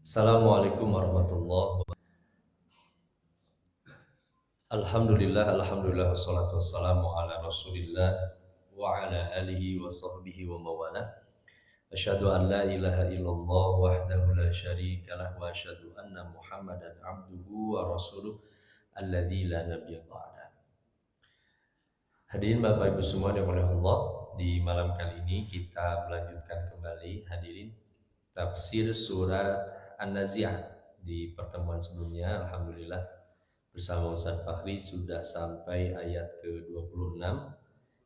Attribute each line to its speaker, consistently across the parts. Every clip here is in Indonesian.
Speaker 1: Assalamualaikum warahmatullahi wabarakatuh. Alhamdulillah, wassalatu wassalamu ala Rasulillah wa ala alihi wa sahbihi wa mawalah. Asyhadu an la ilaha illallah wahdahu la syarika lah wa asyhadu anna Muhammadan abduhu wa rasuluh alladzi la nabiyya ba'da. Hadirin Bapak Ibu semua yang oleh Allah, di malam kali ini kita melanjutkan kembali hadirin tafsir surat An-Nazi'ah. Di pertemuan sebelumnya alhamdulillah bersama Ustaz Fakhri sudah sampai ayat ke-26.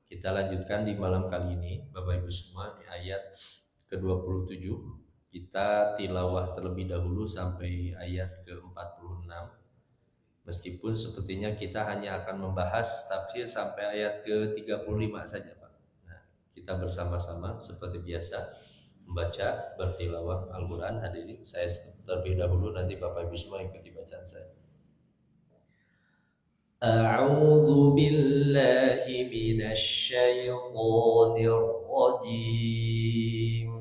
Speaker 1: Kita lanjutkan di malam kali ini Bapak Ibu semua di ayat ke-27. Kita tilawah terlebih dahulu sampai ayat ke-46. Meskipun sepertinya kita hanya akan membahas tafsir sampai ayat ke-35 saja, Pak. Nah, kita bersama-sama seperti biasa membaca bertilawah Al-Quran. Hadirin, saya terlebih dahulu, nanti Bapak Ibu semua ikuti bacaan saya. أعوذ بالله من الشيطان الرجيم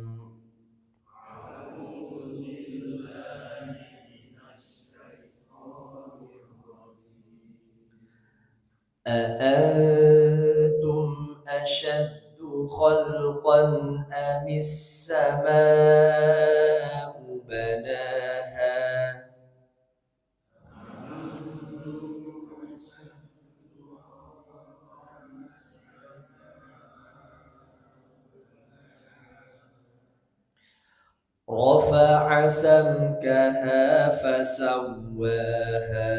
Speaker 1: أأنتم أشد خلقا أم السماء بناها رفع سمكها فسواها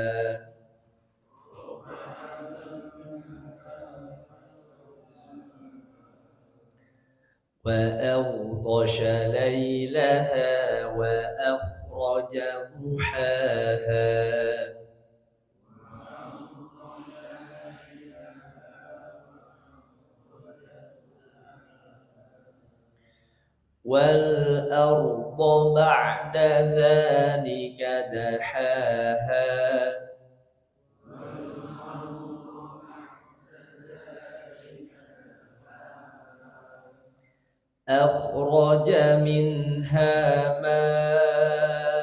Speaker 1: وأغطش ليلها وأخرج ضحاها والأرض بعد ذلك دحاها أخرج منها ماءها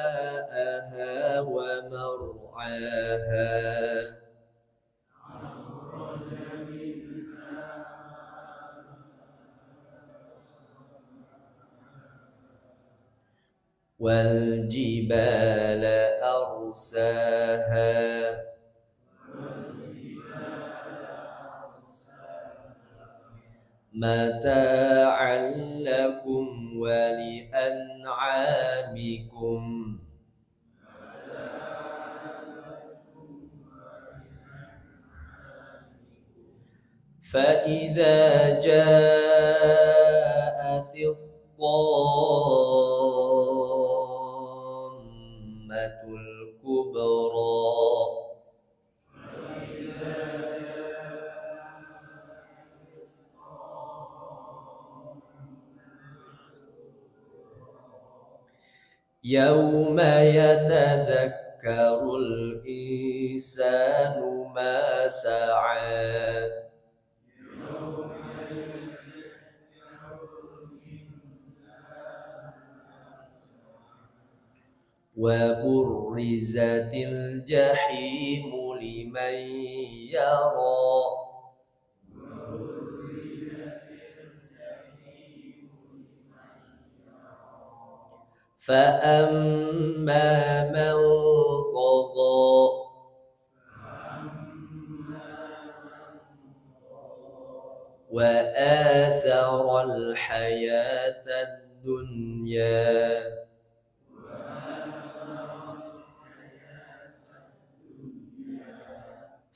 Speaker 1: ومرعاها والجبال أرساها متاعا لكم ولأنعامكم فإذا جاءت الطامة الكبرى يوم يتذكر الإنسان ما سعى وبرزت الجحيم لمن يرى فأما من طغى وآثر الحياة الدنيا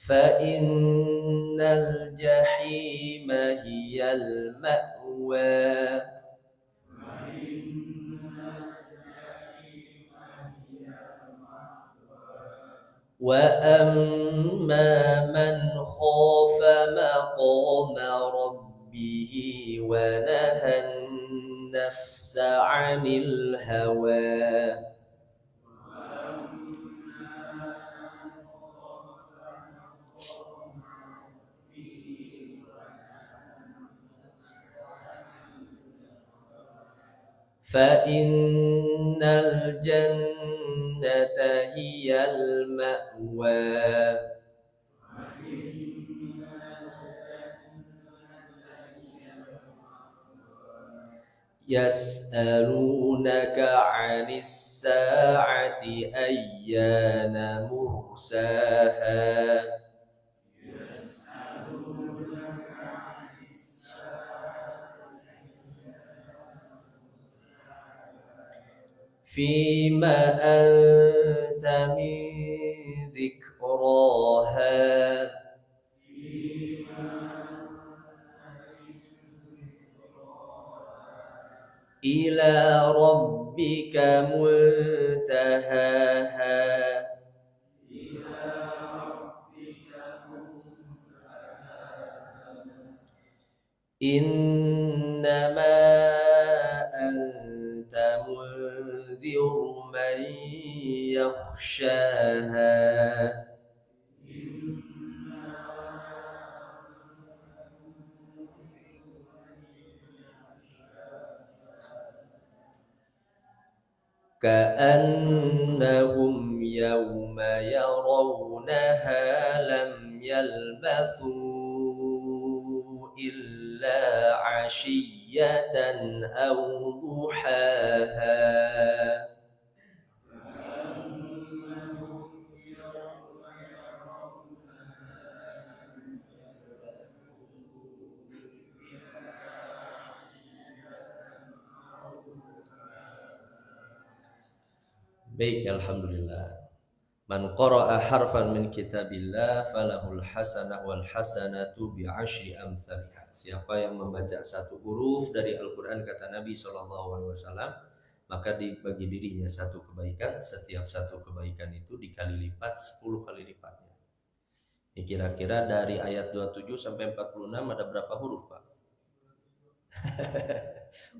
Speaker 1: فإن الجحيم هي المأوى وأما من خاف مقام ربه ونهى النفس عن الهوى فإن الجنة هي المأوى يسألونك عن الساعة أيان مرساها فيما أنت من ذكراها إلى ربك منتهاها إنما أنت منذر من يخشاها كأنهم يوم يرونها لم يلبثوا إلا عشية أو ضحاها Baik, alhamdulillah. Man qara'a harfan min kitabillah falahul hasanah wal hasanatu bi asyri amsalha. Siapa yang membaca satu huruf dari Al-Qur'an kata Nabi sallallahu alaihi wasallam, maka bagi dirinya satu kebaikan, setiap satu kebaikan itu dikali lipat 10 kali lipatnya. Ini kira-kira dari ayat 27 sampai 46 ada berapa huruf, Pak?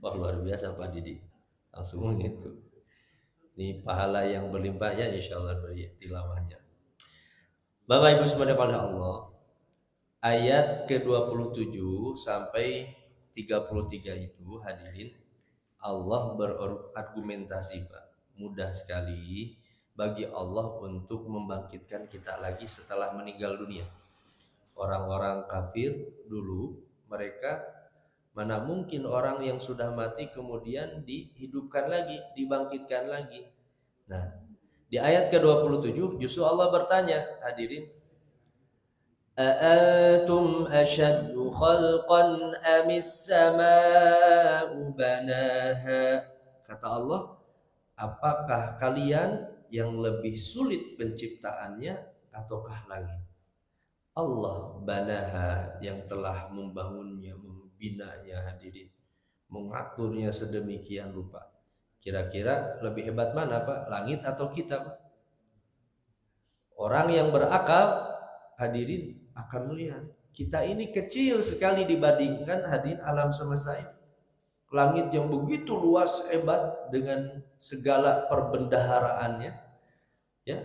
Speaker 1: Wah, luar biasa Pak Didi. Langsung itu. Ini pahala yang berlimpah ya insyaallah dari tilawahnya. Bapak Ibu semuanya pada Allah, ayat ke-27 sampai 33 itu hadirin, Allah berargumentasi Pak. Mudah sekali bagi Allah untuk membangkitkan kita lagi setelah meninggal dunia. Orang-orang kafir dulu, mereka mana mungkin orang yang sudah mati kemudian dihidupkan lagi, dibangkitkan lagi. Nah, di ayat ke-27 justru Allah bertanya, hadirin, أأنتم أشد خلقا أم السماء بناها. Kata Allah, apakah kalian yang lebih sulit penciptaannya ataukah langit? Allah banaha, yang telah membangunnya, membinanya hadirin, mengaturnya sedemikian rupa. Kira-kira lebih hebat mana Pak? Langit atau kita Pak? Orang yang berakal hadirin akan melihat kita ini kecil sekali dibandingkan hadirin alam semesta ini. Langit yang begitu luas hebat dengan segala perbendaharaannya, ya,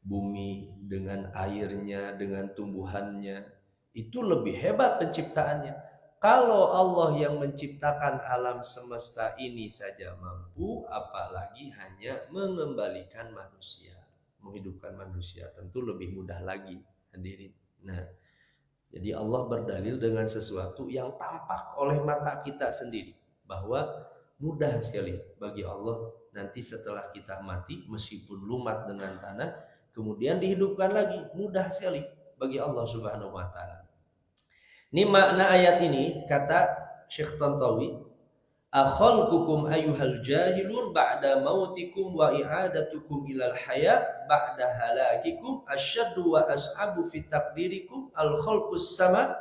Speaker 1: bumi dengan airnya, dengan tumbuhannya, itu lebih hebat penciptaannya. Kalau Allah yang menciptakan alam semesta ini saja mampu, apalagi hanya mengembalikan manusia, menghidupkan manusia, tentu lebih mudah lagi hadirin. Nah, jadi Allah berdalil dengan sesuatu yang tampak oleh mata kita sendiri, bahwa mudah sekali bagi Allah nanti setelah kita mati meskipun lumat dengan tanah kemudian dihidupkan lagi, mudah sekali bagi Allah Subhanahu wa taala. Ini makna ayat ini kata Syekh Tantawi, akhalqukum ayyuhal jahilun ba'da mautikum wa i'adatukum ilal haya ba'da halakikum asyaddu wa as'abu fi taqdirikum al khalqus sama.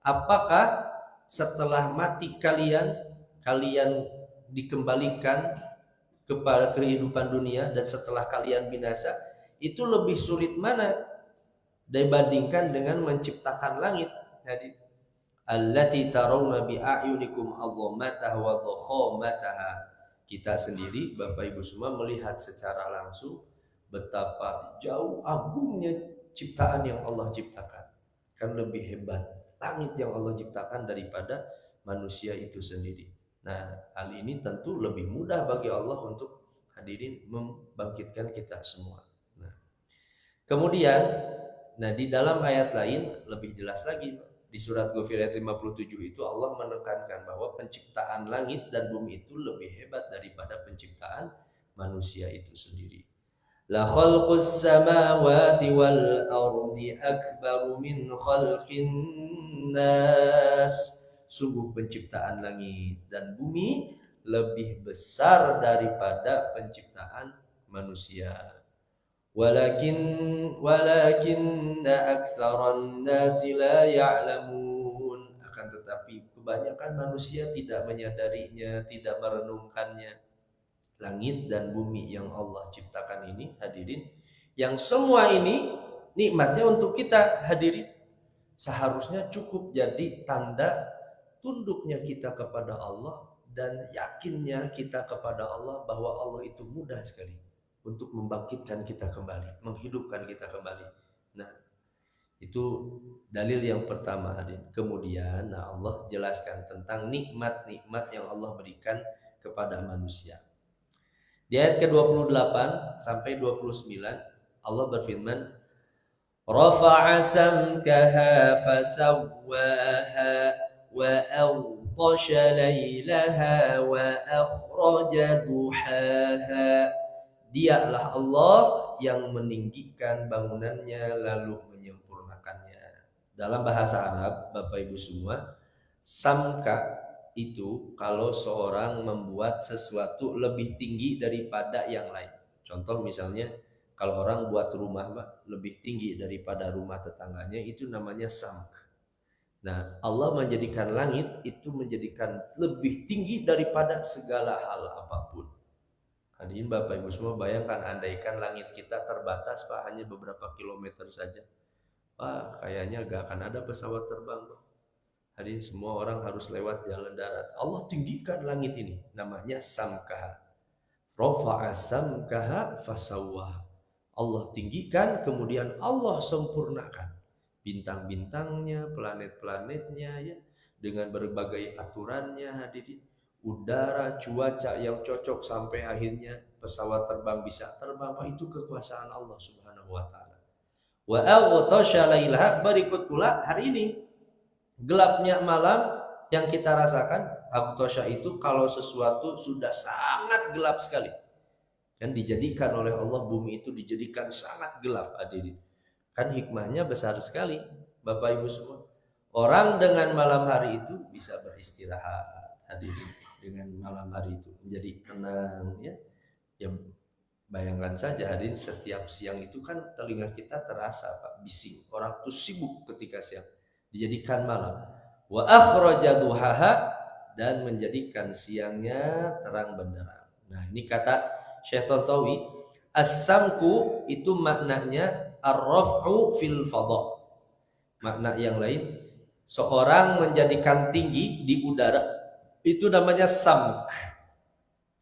Speaker 1: Apakah setelah mati kalian dikembalikan kepada kehidupan dunia dan setelah kalian binasa, itu lebih sulit mana dibandingkan dengan menciptakan langit? Jadi allati tarawna bi a'yunikum 'azamataha wa dhakhamataha. Kita sendiri Bapak Ibu semua melihat secara langsung betapa jauh agungnya ciptaan yang Allah ciptakan. Kan lebih hebat langit yang Allah ciptakan daripada manusia itu sendiri. Nah, hal ini tentu lebih mudah bagi Allah untuk hadirin membangkitkan kita semua. Nah, kemudian, nah di dalam ayat lain lebih jelas lagi di surat Ghafir ayat 57 itu Allah menekankan bahwa penciptaan langit dan bumi itu lebih hebat daripada penciptaan manusia itu sendiri. La khalqus samawati wal ardi akbaru min khalqin nas. Sungguh penciptaan langit dan bumi lebih besar daripada penciptaan manusia. Walakinna aktsaran nasi la ya'lamun. Akan tetapi kebanyakan manusia tidak menyadarinya, tidak merenungkannya. Langit dan bumi yang Allah ciptakan ini, hadirin, yang semua ini nikmatnya untuk kita, hadirin, seharusnya cukup jadi tanda tunduknya kita kepada Allah dan yakinnya kita kepada Allah bahwa Allah itu mudah sekali untuk membangkitkan kita kembali, menghidupkan kita kembali. Nah, itu dalil yang pertama, hadirin. Kemudian Allah jelaskan tentang nikmat-nikmat yang Allah berikan kepada manusia. Di ayat ke-28 sampai 29 Allah berfirman, Rafa'a samkaha fasawwaha wa awtasha laylaha wa akhraja duhaha. Dialah Allah yang meninggikan bangunannya lalu menyempurnakannya. Dalam bahasa Arab, Bapak Ibu semua, samka itu kalau seorang membuat sesuatu lebih tinggi daripada yang lain. Contoh misalnya kalau orang buat rumah lebih tinggi daripada rumah tetangganya, itu namanya samk. Nah, Allah menjadikan langit itu menjadikan lebih tinggi daripada segala hal apapun. Hadirin Bapak Ibu semua, bayangkan andaikan langit kita terbatas Pak, hanya beberapa kilometer saja. Wah, kayaknya gak akan ada pesawat terbang Pak. Hadirin, semua orang harus lewat jalan darat. Allah tinggikan langit ini, namanya samkaha. Rafa'a samkaha fasawwaha. Allah tinggikan, kemudian Allah sempurnakan bintang-bintangnya, planet-planetnya, ya, dengan berbagai aturannya, hadirin. Udara, cuaca yang cocok sampai akhirnya pesawat terbang bisa terbang. Itu kekuasaan Allah Subhanahu wa taala. Wa aghtasha lailaha, berikut pula hari ini gelapnya malam yang kita rasakan. Aghtasha itu kalau sesuatu sudah sangat gelap sekali. Kan dijadikan oleh Allah bumi itu dijadikan sangat gelap, hadirin. Kan hikmahnya besar sekali, Bapak Ibu semua. Orang dengan malam hari itu bisa beristirahat, hadirin, dengan malam hari itu menjadi tenang, ya. Ya bayangkan saja, hadirin, setiap siang itu kan telinga kita terasa Pak bising. Orang tuh sibuk ketika siang. Dijadikan malam. Wa akhraja duhaha, dan menjadikan siangnya terang benderang. Nah, ini kata Syekh Tontowi, as-samku itu maknanya ar-raf'u fil fadha. Makna yang lain, seorang menjadikan tinggi di udara, itu namanya samk.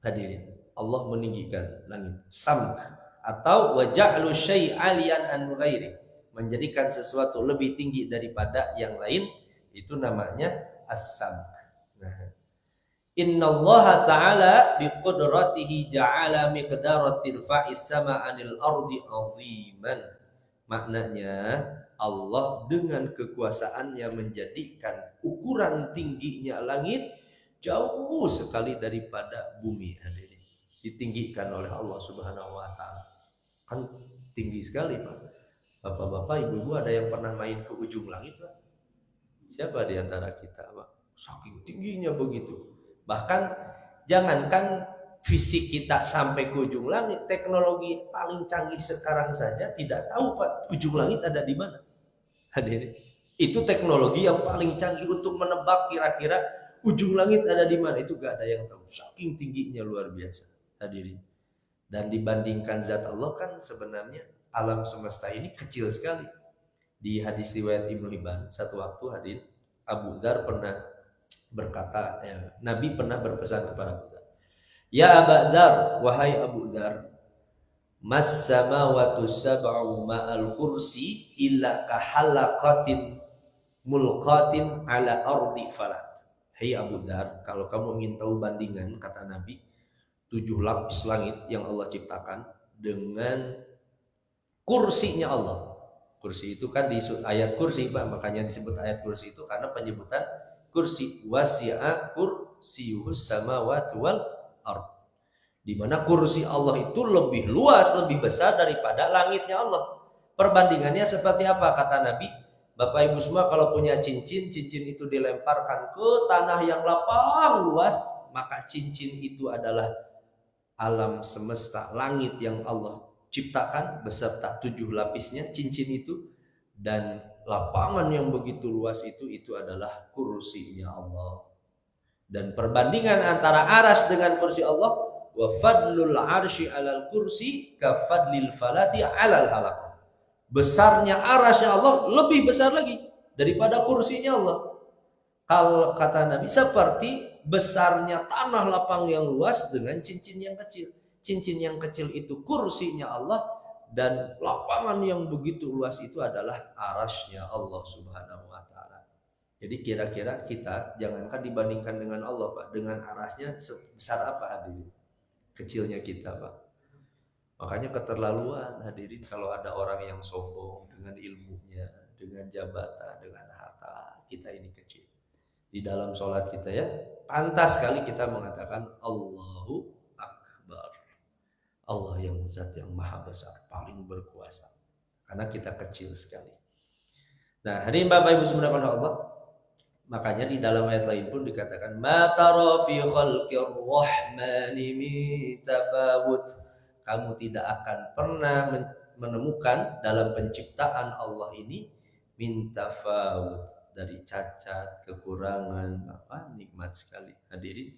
Speaker 1: Hadirin, Allah meninggikan langit, samk. Atau waja'lu syai'alian an ghairi, menjadikan sesuatu lebih tinggi daripada yang lain, itu namanya as-samk. Nah, Innallaha ta'ala biqudratihi ja'ala miqdarat tirfa'is sama 'anil ardi 'aziman. Maknanya Allah dengan kekuasaannya menjadikan ukuran tingginya langit jauh sekali daripada bumi, hadirin. Ditinggikan oleh Allah Subhanahu wa taala. Kan tinggi sekali, Pak. Bapak-bapak, ibu-ibu, ada yang pernah main ke ujung langit, Pak? Siapa di antara kita, Pak? Saking tingginya begitu. Bahkan jangankan fisik kita sampai ke ujung langit, teknologi paling canggih sekarang saja tidak tahu Pak ujung langit ada di mana. Hadirin, itu teknologi yang paling canggih untuk menebak kira-kira ujung langit ada di mana, itu gak ada yang tahu. Saking tingginya luar biasa, hadirin. Dan dibandingkan zat Allah kan sebenarnya alam semesta ini kecil sekali. Di hadis riwayat Ibnu Hibban, satu waktu hadirin, Abu Dzar pernah berkata, ya, Nabi pernah berpesan kepada Abu Dzar, ya Abu Dzar, wahai Abu Dzar, mas samawatu sab'u ma'al kursi illa kahalaqatin mulqatin ala ardi falat. Hei Abu Dar, kalau kamu ingin tahu bandingan, kata Nabi, 7 lapis langit yang Allah ciptakan dengan kursinya Allah. Kursi itu kan di ayat kursi, Pak, makanya disebut ayat kursi itu karena penyebutan kursi. Wasi'a kursiyuhus samawati wal ard. Di mana kursi Allah itu lebih luas, lebih besar daripada langitnya Allah. Perbandingannya seperti apa, kata Nabi? Bapak Ibu semua kalau punya cincin, cincin itu dilemparkan ke tanah yang lapang luas, maka cincin itu adalah alam semesta, langit yang Allah ciptakan beserta 7 lapisnya cincin itu, dan lapangan yang begitu luas itu adalah kursinya Allah. Dan perbandingan antara arsy dengan kursi Allah, wa fadlul arsy 'alal kursi ka fadlil falati 'alal halaq. Besarnya arsy Allah lebih besar lagi daripada kursinya Allah. Kalau kata Nabi, seperti besarnya tanah lapang yang luas dengan cincin yang kecil. Cincin yang kecil itu kursinya Allah, dan lapangan yang begitu luas itu adalah arasy-Nya Allah Subhanahu wa taala. Jadi kira-kira kita jangankan dibandingkan dengan Allah, Pak, dengan arasy-Nya sebesar apa hadirin? Kecilnya kita, Pak. Makanya keterlaluan hadirin kalau ada orang yang sombong dengan ilmunya, dengan jabatan, dengan harta. Kita ini kecil. Di dalam sholat kita ya, pantas sekali kita mengatakan Allahu Akbar. Allah yang zat yang maha besar, paling berkuasa. Karena kita kecil sekali. Nah, hadirin Bapak Ibu subhanahu Allah, makanya di dalam ayat lain pun dikatakan ma tara fi khalqir rahmani min tafawut. Kamu tidak akan pernah menemukan dalam penciptaan Allah ini min tafawut, dari cacat, kekurangan, apa, nikmat sekali. Hadirin,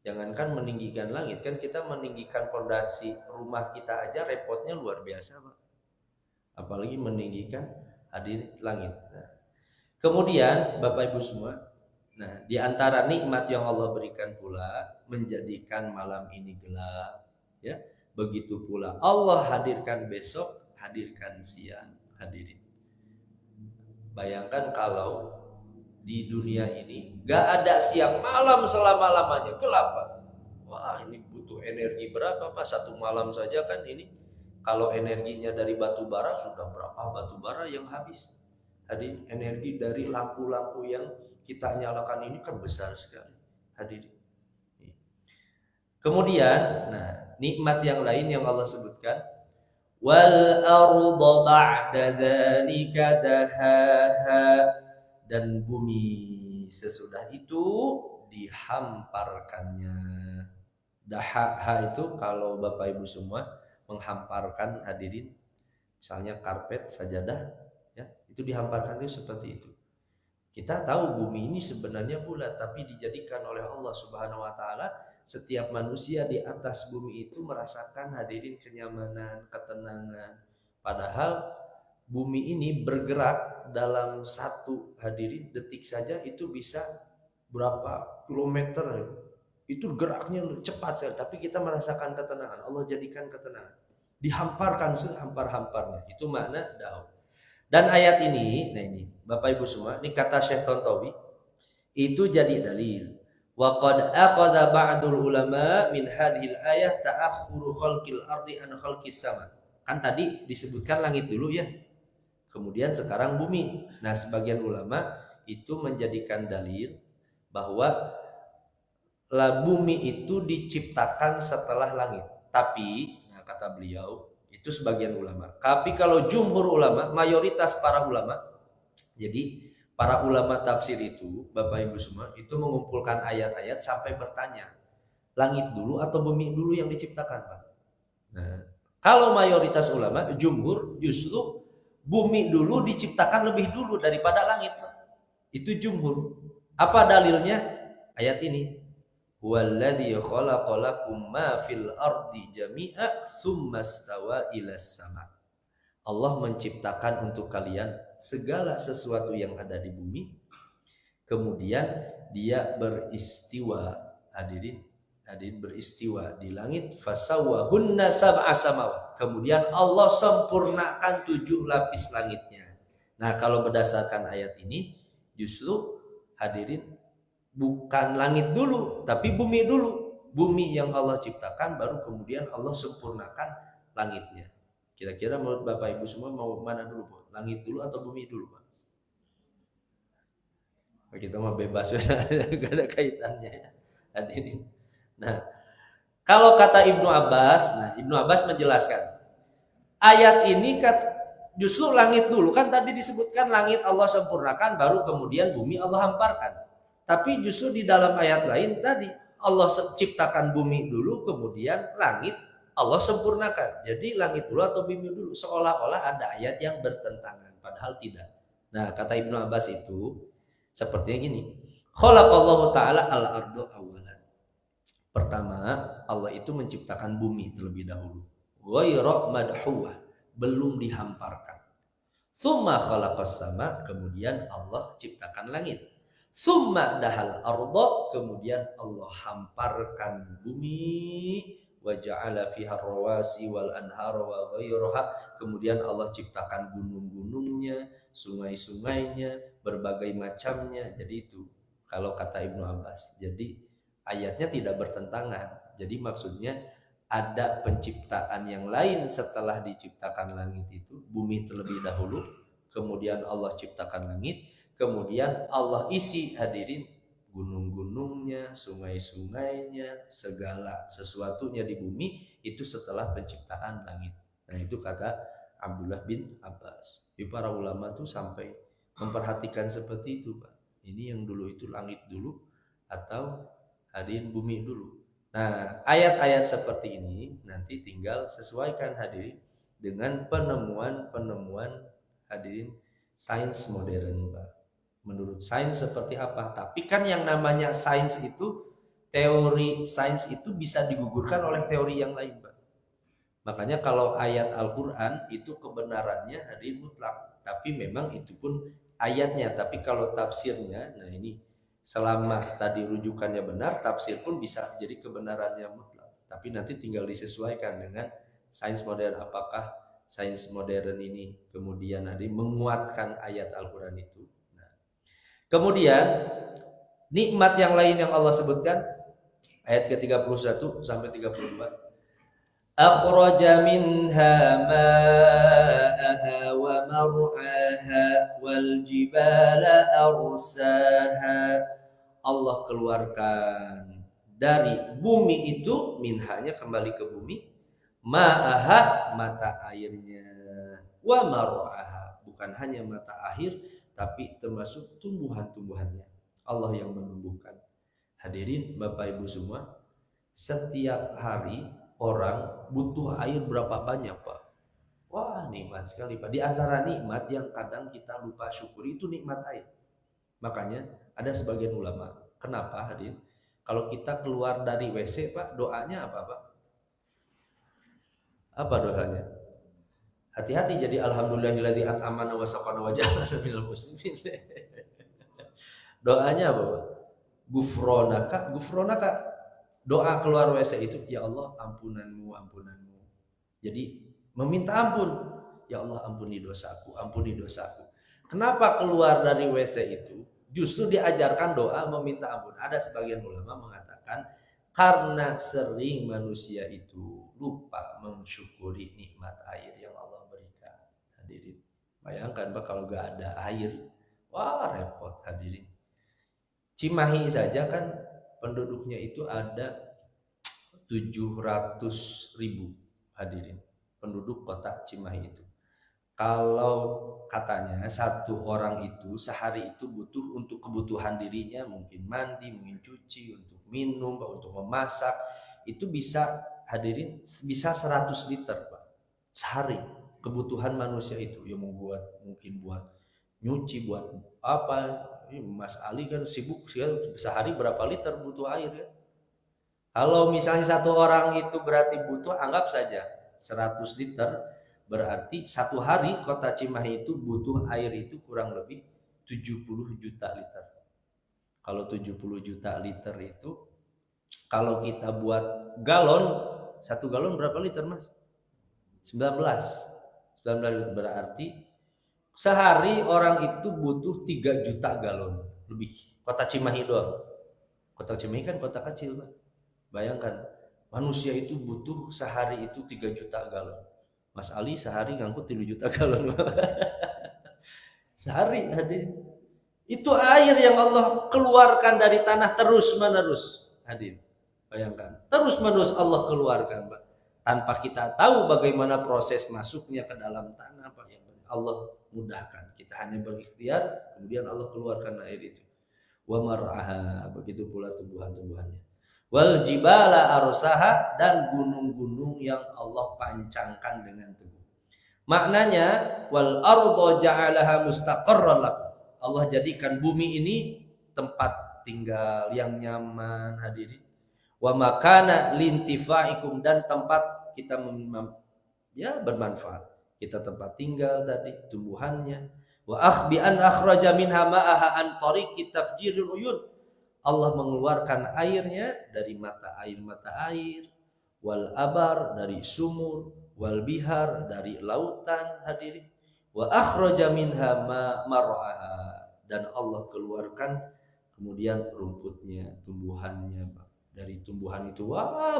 Speaker 1: jangankan meninggikan langit, kan kita meninggikan pondasi rumah kita aja repotnya luar biasa, Pak. Apalagi meninggikan hadirin langit. Nah, kemudian Bapak Ibu semua, nah di antara nikmat yang Allah berikan pula menjadikan malam ini gelap, ya. Begitu pula Allah hadirkan besok, hadirkan siang, hadirin. Bayangkan kalau di dunia ini gak ada siang malam selama-lamanya, gelap, Pak. Wah, ini butuh energi berapa, Pak? Satu malam saja kan ini. Kalau energinya dari batu bara, sudah berapa batu bara yang habis? Hadirin, energi dari lampu-lampu yang kita nyalakan ini kan besar sekali, hadirin. Kemudian, nah, nikmat yang lain yang Allah sebutkan, wal arda ba'da dzalika dahaha, dan bumi sesudah itu dihamparkannya. Dahaha itu kalau Bapak Ibu semua menghamparkan, hadirin, misalnya karpet, sajadah, ya, itu dihamparkan itu seperti itu. Kita tahu bumi ini sebenarnya bulat, tapi dijadikan oleh Allah Subhanahu wa taala, setiap manusia di atas bumi itu merasakan, hadirin, kenyamanan, ketenangan. Padahal bumi ini bergerak dalam satu, hadirin, detik saja itu bisa berapa kilometer. Itu geraknya cepat sekali, tapi kita merasakan ketenangan. Allah jadikan ketenangan. Dihamparkan sehampar-hamparnya. Itu makna daun. Dan ayat ini, nah ini Bapak Ibu semua, ini kata Syekh Tontowi, itu jadi dalil. Wa qad aqada ba'dul ulama min hadhil ayah ta'akhkhuru khalqil ardi an khalqis sama. Kan tadi disebutkan langit dulu ya. Kemudian sekarang bumi. Nah, sebagian ulama itu menjadikan dalil bahwa bumi itu diciptakan setelah langit. Tapi, nah, kata beliau, itu sebagian ulama. Tapi kalau jumhur ulama, mayoritas para ulama, jadi para ulama tafsir itu, Bapak Ibu semua, itu mengumpulkan ayat-ayat sampai bertanya, langit dulu atau bumi dulu yang diciptakan, Pak? Nah, kalau mayoritas ulama, jumhur, justru bumi dulu diciptakan lebih dulu daripada langit, Pak. Itu jumhur. Apa dalilnya? Ayat ini. Walladzi khalaqalakum ma fil ardi jami'a tsumma stawa ilas sama. Allah menciptakan untuk kalian segala sesuatu yang ada di bumi, kemudian dia beristiwa, hadirin beristiwa di langit, fasawwahunna sab'a samawat. Kemudian Allah sempurnakan 7 lapis langitnya. Nah, kalau berdasarkan ayat ini, justru hadirin Bukan langit dulu, tapi bumi dulu. Bumi yang Allah ciptakan, baru kemudian Allah sempurnakan langitnya. Kira-kira menurut Bapak Ibu semua mau mana dulu, Pak? Langit dulu atau bumi dulu, Pak? Kita mah bebas, gak ada kaitannya. Hadirin. Nah, kalau kata Ibnu Abbas, nah Ibnu Abbas menjelaskan ayat ini justru langit dulu, kan tadi disebutkan langit Allah sempurnakan, baru kemudian bumi Allah hamparkan. Tapi justru di dalam ayat lain tadi Allah ciptakan bumi dulu, kemudian langit Allah sempurnakan. Jadi langit dulu atau bumi dulu, seolah-olah ada ayat yang bertentangan, padahal tidak. Nah, kata Ibnu Abbas itu sepertinya gini, khalaqallahu ta'ala al-ardu awalan. Pertama, Allah itu menciptakan bumi terlebih dahulu. Ghairu madhuwah, belum dihamparkan. Tsumma khalaqas sama, kemudian Allah ciptakan langit. Tsumma dahal arda, kemudian Allah hamparkan bumi. Wa ja'ala fiha rawasi wal anhara wa ghayraha, kemudian Allah ciptakan gunung-gunungnya, sungai-sungainya, berbagai macamnya. Jadi itu kalau kata Ibnu Abbas. Jadi ayatnya tidak bertentangan. Jadi maksudnya ada penciptaan yang lain setelah diciptakan langit itu, bumi terlebih dahulu, kemudian Allah ciptakan langit, kemudian Allah isi, hadirin, gunung-gunungnya, sungai-sungainya, segala sesuatunya di bumi itu setelah penciptaan langit. Nah, itu kata Abdullah bin Abbas. Jadi para ulama tuh sampai memperhatikan seperti itu, Pak. Ini yang dulu itu langit dulu atau hadirin bumi dulu. Nah, ayat-ayat seperti ini nanti tinggal sesuaikan, hadirin, dengan penemuan-penemuan, hadirin, sains modern, Pak. Menurut sains seperti apa? Tapi kan yang namanya sains itu, teori sains itu bisa digugurkan oleh teori yang lain, Pak. Makanya kalau ayat Al-Quran itu kebenarannya hadirin mutlak. Tapi memang itu pun ayatnya. Tapi kalau tafsirnya, nah ini, selama tadi rujukannya benar, tafsir pun bisa jadi kebenarannya mutlak. Tapi nanti tinggal disesuaikan dengan sains modern. Apakah sains modern ini kemudian nanti menguatkan ayat Al-Quran itu. Nah, kemudian nikmat yang lain yang Allah sebutkan ayat ke-31 sampai 34. Akhraja minha ma'aha wa mar'aha wal jibala arsaha. Allah keluarkan dari bumi itu, minhanya kembali ke bumi, ma'aha mata airnya, wa mar'aha bukan hanya mata air tapi termasuk tumbuhan-tumbuhannya. Allah yang menumbuhkan. Hadirin Bapak Ibu semua, setiap hari orang butuh air berapa banyak, Pak? Wah, nikmat sekali, Pak. Di antara nikmat yang kadang kita lupa syukuri itu nikmat air. Makanya ada sebagian ulama, kenapa hadirin? Kalau kita keluar dari WC, Pak, doanya apa, Pak? Apa doanya? Hati-hati jadi alhamdulillahilladzi at'amana wa saqana wa ja'alana minal muslimin. Doanya apa, Pak? Gufronaka, gufronaka. Doa keluar WC itu, ya Allah ampunanmu, ampunanmu. Jadi meminta ampun, ya Allah ampuni dosaku, ampuni dosaku. Kenapa keluar dari WC itu justru diajarkan doa meminta ampun? Ada sebagian ulama mengatakan karena sering manusia itu lupa mensyukuri nikmat air yang Allah berikan. Hadirin, bayangkan Pak kalau gak ada air, wah repot, hadirin. Cimahi saja kan penduduknya itu ada 700.000, hadirin, penduduk kota Cimahi itu. Kalau katanya satu orang itu sehari itu butuh untuk kebutuhan dirinya, mungkin mandi, mungkin cuci, untuk minum, untuk memasak, itu bisa, hadirin, bisa 100 liter, Pak, sehari. Kebutuhan manusia itu, ya membuat, mungkin buat nyuci, buat apa. Mas Ali kan sibuk sehari berapa liter butuh air ya. Kalau misalnya satu orang itu berarti butuh, anggap saja 100 liter, berarti satu hari kota Cimahi itu butuh air itu kurang lebih 70 juta liter. Kalau 70 juta liter itu, kalau kita buat galon, satu galon berapa liter, Mas? 19 liter, berarti sehari orang itu butuh 3 juta galon lebih, kota Cimahi doang. Kota Cimahi kan kota kecil, Pak. Bayangkan, manusia itu butuh sehari itu 3 juta galon. Mas Ali sehari ngangkut 3 juta galon. Sehari hadirin. Itu air yang Allah keluarkan dari tanah terus menerus. Hadirin, bayangkan, terus menerus Allah keluarkan, Pak. Tanpa kita tahu bagaimana proses masuknya ke dalam tanah, Pak. Yang Allah mudahkan. Kita hanya berikhtiar, kemudian Allah keluarkan air itu. Wa mar'aha, begitu pula tumbuhan-tumbuhannya. Wal jibala arsaha, dan gunung-gunung yang Allah pancangkan dengan teguh. Maknanya wal arda ja'alaha mustaqarran lakum. Allah jadikan bumi ini tempat tinggal yang nyaman, hadirin. Wa makana lintifaikum, dan tempat kita bermanfaat. Kita tempat tinggal tadi, tumbuhannya. Wa akhbi an akhraja minha ma'aha an tariqi tafjirul uyun. Allah mengeluarkan airnya dari mata air, wal abar dari sumur, wal bihar dari lautan, hadirin. Wa akhraja minha mar'aha, dan Allah keluarkan kemudian rumputnya, tumbuhannya. Dari tumbuhan itu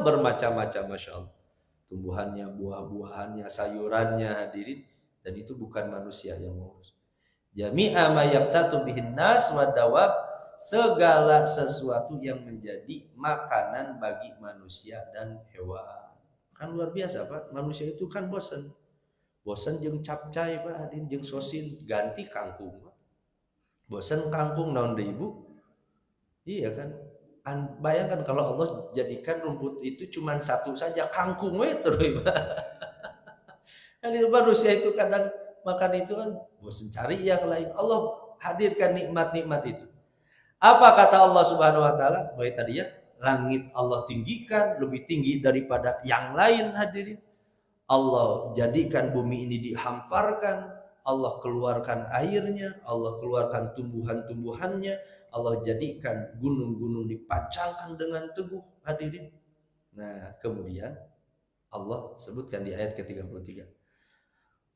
Speaker 1: bermacam-macam, Masya Allah. Tumbuhannya, buah-buahannya, sayurannya, hadirin. Dan itu bukan manusia yang mengurus. Jami'a ma yaqtatu bihin nas wa dawab, segala sesuatu yang menjadi makanan bagi manusia dan hewan. Kan luar biasa, Pak. Manusia itu kan bosan jeung capcay, Pak, hadirin, jeung sosin, ganti kangkung, Pak. Bosan kangkung naon deui, Ibu? Iya kan? Bayangkan kalau Allah jadikan rumput itu cuma satu saja, kangkung we terus, Pak. Kan itu manusia itu kadang makan itu kan bosan cari yang lain. Allah hadirkan nikmat-nikmat itu. Apa kata Allah Subhanahu wa taala? Baik tadi ya, langit Allah tinggikan lebih tinggi daripada yang lain, hadirin. Allah jadikan bumi ini dihamparkan, Allah keluarkan airnya, Allah keluarkan tumbuhan-tumbuhannya, Allah jadikan gunung-gunung dipancangkan dengan teguh, hadirin. Nah, kemudian Allah sebutkan di ayat ke-33.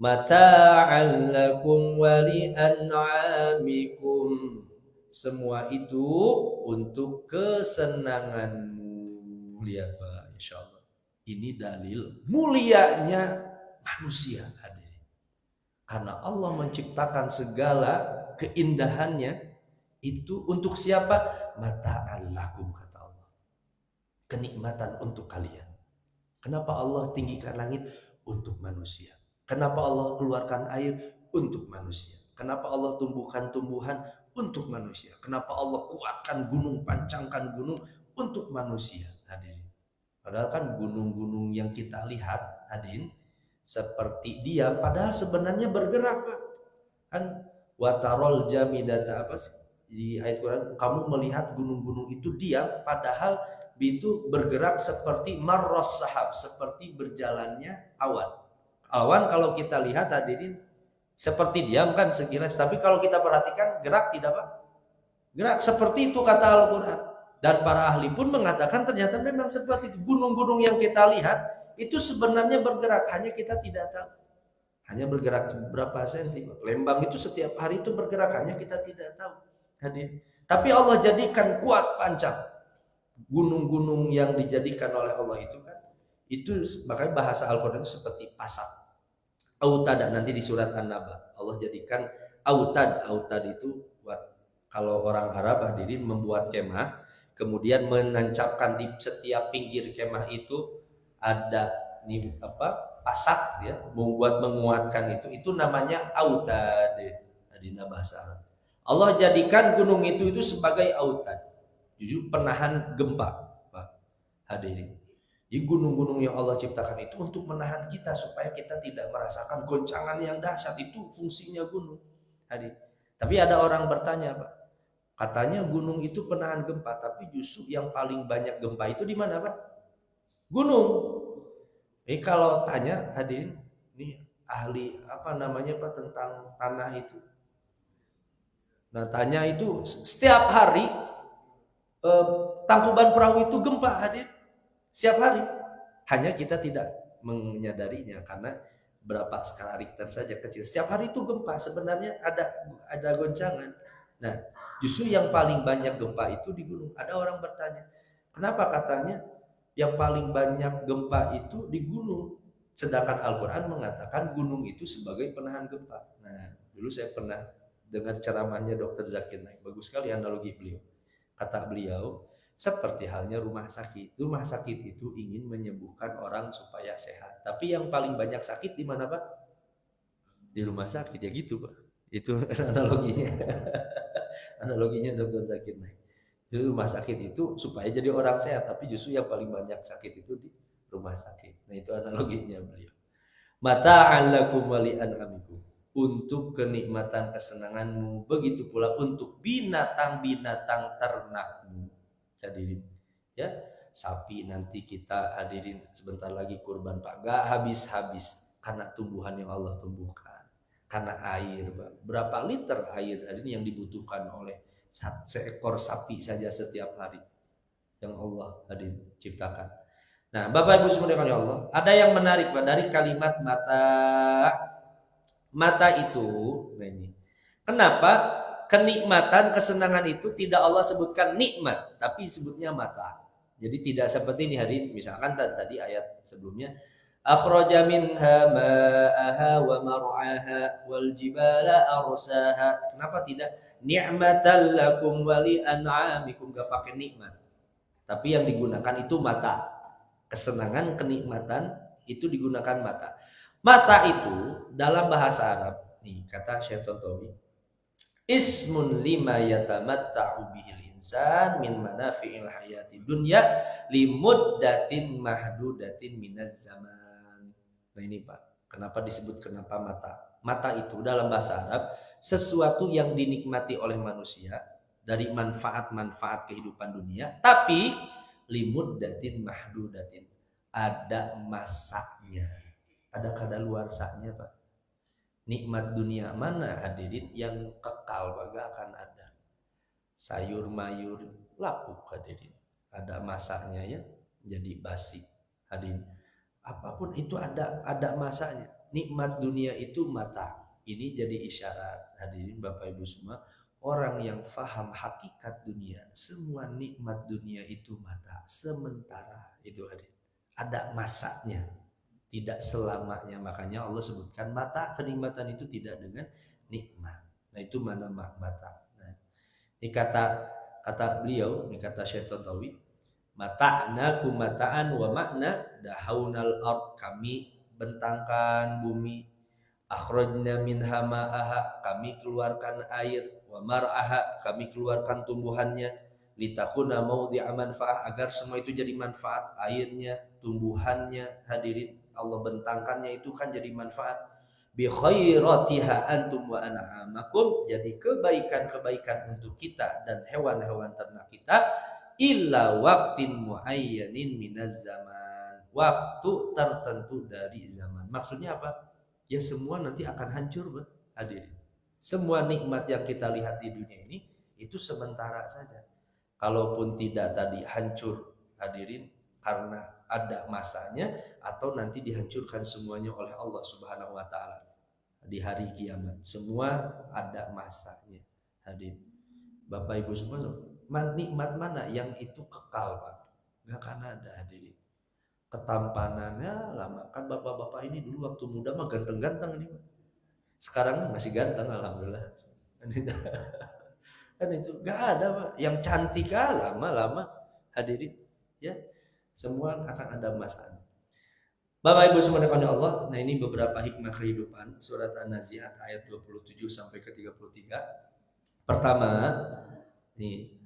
Speaker 1: Mata'al lakum wa li'an'amikum. Semua itu untuk kesenanganmu. Lihat, Pak, insyaallah. Ini dalil mulianya manusia, hadirin. Karena Allah menciptakan segala keindahannya itu untuk siapa? Mata'al lakum, kata Allah. Kenikmatan untuk kalian. Kenapa Allah tinggikan langit? Untuk manusia. Kenapa Allah keluarkan air? Untuk manusia. Kenapa Allah tumbuhkan tumbuhan? Untuk manusia. Kenapa Allah kuatkan gunung, pancangkan gunung? Untuk manusia, hadirin. Padahal kan gunung-gunung yang kita lihat, hadirin, seperti dia, padahal sebenarnya bergerak, Pak. Kan watarol jamidata, apa sih di ayat Quran, kamu melihat gunung-gunung itu diam, padahal itu bergerak seperti marros sahab, seperti berjalannya awan. Awan kalau kita lihat, hadirin, seperti diam kan sekilas, tapi kalau kita perhatikan gerak tidak, Pak? Gerak seperti itu kata Al-Quran. Dan para ahli pun mengatakan ternyata memang seperti itu. Gunung-gunung yang kita lihat itu sebenarnya bergerak, hanya kita tidak tahu. Hanya bergerak berapa senti. Lembang itu setiap hari itu bergerak, hanya kita tidak tahu. Hadirin. Tapi Allah jadikan kuat pancang. Gunung-gunung yang dijadikan oleh Allah itu kan, itu makanya bahasa Al-Quran itu seperti pasak. Autad, nanti di surat An-Naba Allah jadikan autad. Autad itu kalau orang Arab, hadirin, membuat kemah, kemudian menancapkan di setiap pinggir kemah itu ada pasak, ya, membuat menguatkan itu namanya autad di bahasa Arab. Allah jadikan gunung itu sebagai autad, jujur penahan gempa, Pak, hadirin. Di gunung-gunung yang Allah ciptakan itu untuk menahan kita supaya kita tidak merasakan goncangan yang dahsyat. Itu fungsinya gunung, hadirin. Tapi ada orang bertanya, Pak, katanya gunung itu penahan gempa, tapi justru yang paling banyak gempa itu di mana, Pak? Gunung. Kalau tanya, hadirin, ini ahli Pak tentang tanah itu. Nah, tanya itu setiap hari Tangkuban Perahu itu gempa, hadirin. Setiap hari. Hanya kita tidak menyadarinya karena berapa skala Richter saja kecil. Setiap hari itu gempa, sebenarnya ada goncangan. Nah, Justru yang paling banyak gempa itu di gunung. Ada orang bertanya, kenapa katanya yang paling banyak gempa itu di gunung? Sedangkan Al-Quran mengatakan gunung itu sebagai penahan gempa. Nah, dulu saya pernah dengar ceramahnya Dr. Zakir Naik. Bagus sekali analogi beliau. Kata beliau, seperti halnya rumah sakit. Rumah sakit itu ingin menyembuhkan orang supaya sehat. Tapi yang paling banyak sakit di mana, Pak? Di rumah sakit. Ya gitu, Pak. Itu analoginya. Analoginya Dr. Zakir Naik. Jadi rumah sakit itu supaya jadi orang sehat, tapi justru yang paling banyak sakit itu di rumah sakit. Nah itu analoginya beliau. Mata'an lakum wa li'an'amikum. Untuk kenikmatan kesenanganmu, begitu pula untuk binatang-binatang ternakmu. Hadirin, ya, sapi nanti kita hadirin sebentar lagi kurban Pak, gak habis-habis karena tumbuhan yang Allah tumbuhkan. Karena air, Pak. Berapa liter air hadirin yang dibutuhkan oleh seekor sapi saja setiap hari yang Allah hadirin ciptakan. Nah, Bapak Ibu semua ya Allah, ada yang menarik Pak dari kalimat mata. Mata itu, nah ini. Kenapa kenikmatan, kesenangan itu tidak Allah sebutkan nikmat, tapi sebutnya mata. Jadi tidak seperti ini hari, misalkan tadi ayat sebelumnya, akhraja minha ma'aha wa mar'aha wal jibala arsaha. Kenapa tidak ni'matan lakum wa li an'amikum, gak pakai nikmat. Tapi yang digunakan itu mata. Kesenangan, kenikmatan itu digunakan mata. Mata itu dalam bahasa Arab, nih kata Syekh Tontowi, ismun lima yatamatta'u bihil insan min manafi'il hayati dunya limuddatin mahdudatin minaz zaman. Nah ini Pak, kenapa disebut kenapa mata? Mata itu dalam bahasa Arab sesuatu yang dinikmati oleh manusia dari manfaat-manfaat kehidupan dunia, tapi limuddatin mahdudatin, ada masanya, ada kadaluarsanya Pak. Nikmat dunia mana hadirin yang kekal gak akan ada. Sayur mayur lapuk hadirin, ada masanya ya, jadi basi hadirin. Apapun itu ada masanya. Nikmat dunia itu mata. Ini jadi isyarat hadirin Bapak Ibu semua, orang yang faham hakikat dunia, semua nikmat dunia itu mata sementara, itu hadirin. Ada masanya, tidak selamanya. Makanya Allah sebutkan mata, kenikmatan itu tidak dengan nikmat. Nah itu mana mata. Nah, ini kata beliau, ini kata Syekh Tontowi, mata'na kumataan wa makna dahaunal ard, kami bentangkan bumi, akhrajna minha ma'aha, kami keluarkan air, wa mar'aha, kami keluarkan tumbuhannya, litakuna maudhi'a manfaah, agar semua itu jadi manfaat, airnya, tumbuhannya hadirin Allah bentangkannya itu kan jadi manfaat. Bi khairatiha antum wa an'amakum, jadi kebaikan-kebaikan untuk kita dan hewan-hewan ternak kita, illa waqtin muayyanin minaz zaman, waktu tertentu dari zaman. Maksudnya apa? Ya semua nanti akan hancur Pak hadirin. Semua nikmat yang kita lihat di dunia ini itu sementara saja. Kalaupun tidak tadi hancur hadirin karena ada masanya, atau nanti dihancurkan semuanya oleh Allah Subhanahu wa taala di hari kiamat. Semua ada masanya. Hadirin Bapak Ibu semua, nikmat mana yang itu kekal Pak? Enggak akan ada hadirin. Ketampanannya lama, kan bapak-bapak ini dulu waktu muda mah ganteng-ganteng ini Pak. Sekarang masih ganteng alhamdulillah. Kan itu enggak ada Pak. Yang cantik lama-lama hadirin ya. Semua akan ada masanya. Bapak Ibu semua yang Allah, nah ini beberapa hikmah kehidupan surat An-Nazi'at ayat 27 sampai ke 33. Pertama, nih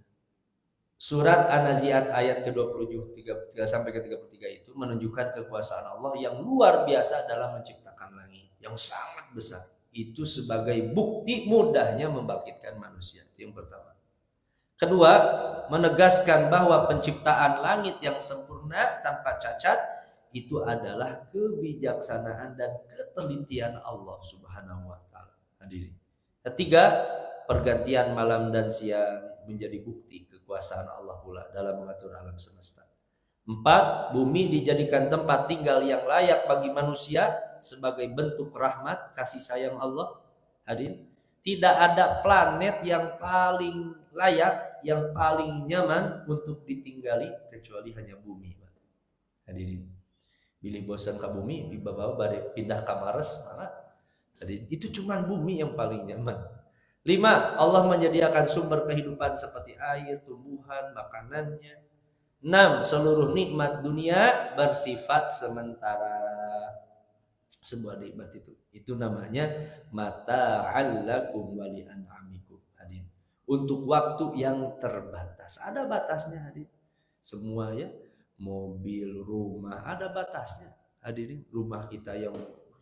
Speaker 1: surat An-Nazi'at ayat ke-27 sampai ke-33 itu menunjukkan kekuasaan Allah yang luar biasa dalam menciptakan langit, yang sangat besar. Itu sebagai bukti mudahnya membangkitkan manusia. Itu yang pertama. Kedua, menegaskan bahwa penciptaan langit yang sempurna tanpa cacat itu adalah kebijaksanaan dan ketelitian Allah Subhanahu wa taala. Hadirin. Ketiga, pergantian malam dan siang menjadi bukti kekuasaan Allah pula dalam mengatur alam semesta. Empat, bumi dijadikan tempat tinggal yang layak bagi manusia sebagai bentuk rahmat kasih sayang Allah. Hadirin. Tidak ada planet yang paling layak, yang paling nyaman untuk ditinggali kecuali hanya bumi. Hadirin, pilih bosan ke bumi, bawa pindah ke Mars malah. Jadi itu cuma bumi yang paling nyaman. 5. Allah menyediakan sumber kehidupan seperti air, tumbuhan, makanannya. 6. Seluruh nikmat dunia bersifat sementara. Sebuah nikmat itu namanya mata'al lakum wa li an'amikum. Hadir. Untuk waktu yang terbatas. Ada batasnya, hadir. Semua ya, mobil, rumah ada batasnya. Hadirin, rumah kita yang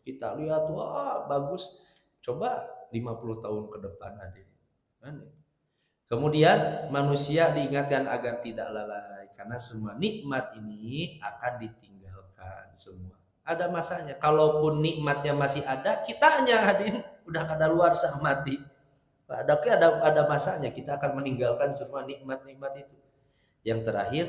Speaker 1: kita lihat wah bagus, coba 50 tahun ke depan, hadirin. Kemudian manusia diingatkan agar tidak lalai karena semua nikmat ini akan ditinggalkan semua. Ada masanya. Kalaupun nikmatnya masih ada, kitanya hadirin udah kadaluarsa mati. Ada masanya kita akan meninggalkan semua nikmat-nikmat itu. Yang terakhir,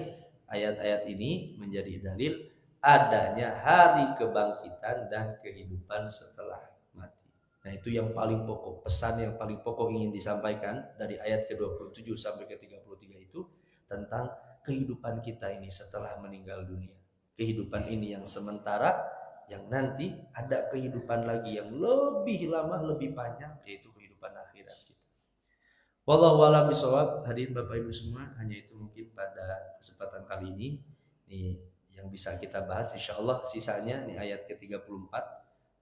Speaker 1: ayat-ayat ini menjadi dalil adanya hari kebangkitan dan kehidupan setelah mati. Nah, itu yang paling pokok, pesan yang paling pokok ingin disampaikan dari ayat ke-27 sampai ke-33 itu tentang kehidupan kita ini setelah meninggal dunia. Kehidupan ini yang sementara, yang nanti ada kehidupan lagi yang lebih lama, lebih panjang, yaitu kehidupan akhirat kita. Wallahu a'lam bishawab. Hadirin Bapak Ibu semua, hanya itu mungkin pada kesempatan kali ini nih yang bisa kita bahas. Insyaallah sisanya nih ayat ke-34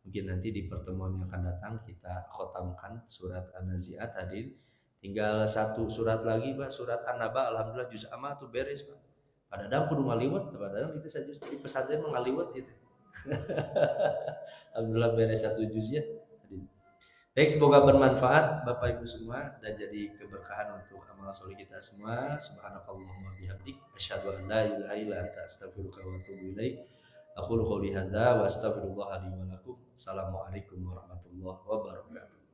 Speaker 1: mungkin nanti di pertemuan yang akan datang kita khotamkan surat An-Nazi'at. Hadirin, tinggal satu surat lagi Pak, surat An-Naba. Alhamdulillah juz amma tuh beres Pak. Padahal kudu ngaliwat, padahal kita saja di pesantren mengaliwat gitu. Alhamdulillah beres satu juz ya. Baik, semoga bermanfaat Bapak Ibu semua dan jadi keberkahan untuk amal soleh kita semua. Subhanakallahumma bihamdik asyhadu an la ilaha illa anta astaghfiruka wa atubu ilaik. Aqulu qouli hadza wa astaghfirullah li wa lakum. Assalamualaikum warahmatullahi wabarakatuh.